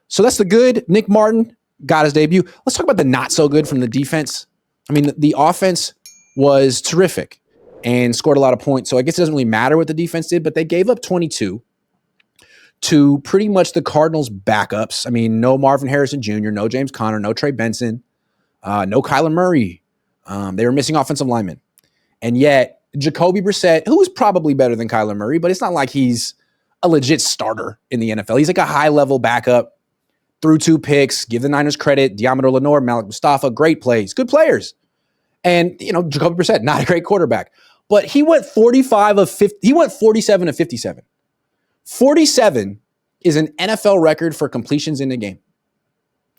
So that's the good. Nick Martin got his debut. Let's talk about the not so good from the defense. I mean, the offense was terrific and scored a lot of points. So I guess it doesn't really matter what the defense did, but they gave up 22 to pretty much the Cardinals' backups. I mean, no Marvin Harrison Jr., no James Conner, no Trey Benson, no Kyler Murray. They were missing offensive linemen. And yet, Jacoby Brissett, who is probably better than Kyler Murray, but it's not like he's a legit starter in the NFL. He's like a high-level backup, threw 2 picks, give the Niners credit. Diamador Lenore, Malik Mustafa, great plays, good players. And, Jacoby Brissett, not a great quarterback. But he went 45 of 50. He went 47 of 57. 47 is an NFL record for completions in the game.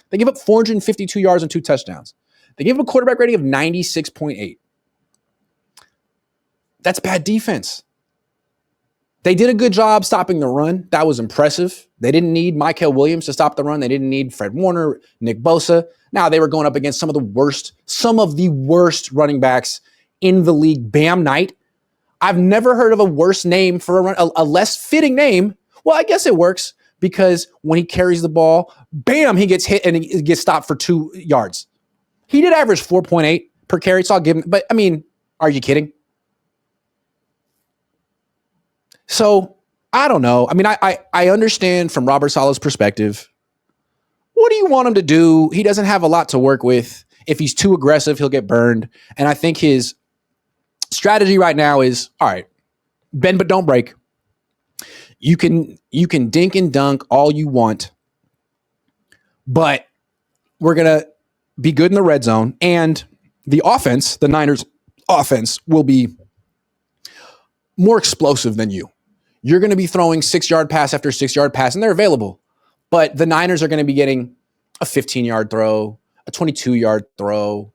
They gave up 452 yards and 2 touchdowns. They gave up a quarterback rating of 96.8. That's bad defense. They did a good job stopping the run. That was impressive. They didn't need Mykel Williams to stop the run. They didn't need Fred Warner, Nick Bosa. Now they were going up against some of the worst running backs in the league. Bam Knight. I've never heard of a worse name for a less fitting name. Well, I guess it works because when he carries the ball, bam, he gets hit and he gets stopped for 2 yards. He did average 4.8 per carry, so I'll give him. But I mean, are you kidding? So I don't know. I mean, I understand from Robert Saleh's perspective. What do you want him to do? He doesn't have a lot to work with. If he's too aggressive, he'll get burned. And I think his strategy right now is, all right, bend but don't break. You can dink and dunk all you want, but we're going to be good in the red zone. And the offense, the Niners offense, will be more explosive than you. You're going to be throwing 6-yard pass after 6-yard pass, and they're available. But the Niners are going to be getting a 15-yard throw, a 22-yard throw,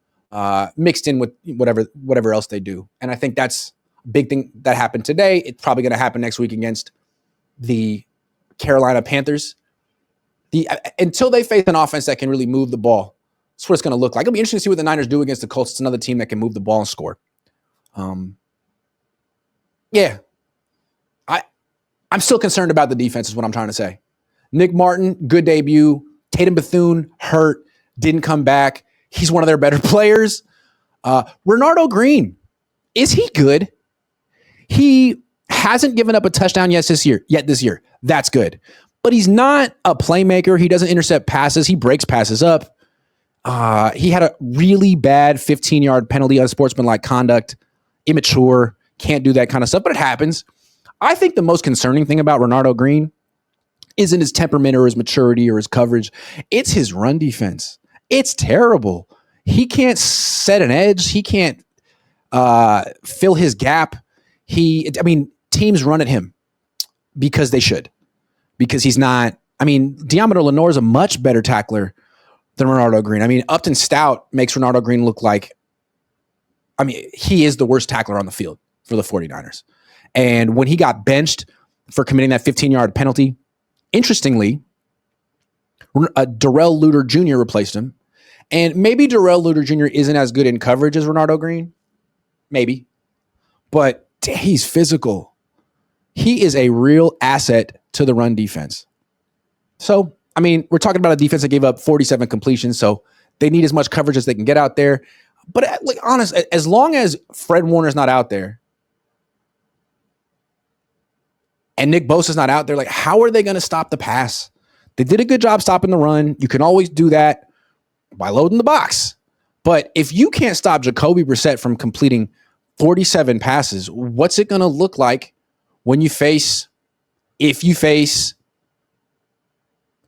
mixed in with whatever else they do. And I think that's a big thing that happened today. It's probably going to happen next week against the Carolina Panthers. Until they face an offense that can really move the ball, that's what it's going to look like. It'll be interesting to see what the Niners do against the Colts. It's another team that can move the ball and score. Yeah. I'm still concerned about the defense is what I'm trying to say. Nick Martin, good debut. Tatum Bethune, hurt, didn't come back. He's one of their better players. Renardo Green, is he good? He hasn't given up a touchdown yet this year. That's good. But he's not a playmaker. He doesn't intercept passes. He breaks passes up. He had a really bad 15-yard penalty on sportsmanlike conduct. Immature. Can't do that kind of stuff, but it happens. I think the most concerning thing about Renardo Green isn't his temperament or his maturity or his coverage. It's his run defense. It's terrible. He can't set an edge. He can't fill his gap. Teams run at him because they should. Because he's not, Diamador Lenore is a much better tackler than Renardo Green. Upton Stout makes Renardo Green look like, he is the worst tackler on the field for the 49ers. And when he got benched for committing that 15-yard penalty, interestingly, Darrell Luter Jr. replaced him. And maybe Darrell Luter Jr. isn't as good in coverage as Renardo Green. Maybe. But he's physical. He is a real asset to the run defense. So, we're talking about a defense that gave up 47 completions, so they need as much coverage as they can get out there. But honest, as long as Fred Warner's not out there, and Nick Bosa's not out there, how are they going to stop the pass? They did a good job stopping the run. You can always do that by loading the box. But if you can't stop Jacoby Brissett from completing 47 passes, what's it going to look like if you face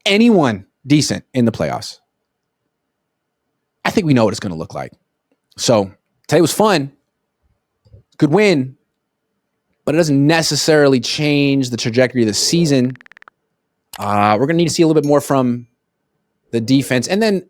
anyone decent in the playoffs? I think we know what it's going to look like. So today was fun. Good win. But it doesn't necessarily change the trajectory of the season. We're going to need to see a little bit more from the defense. And then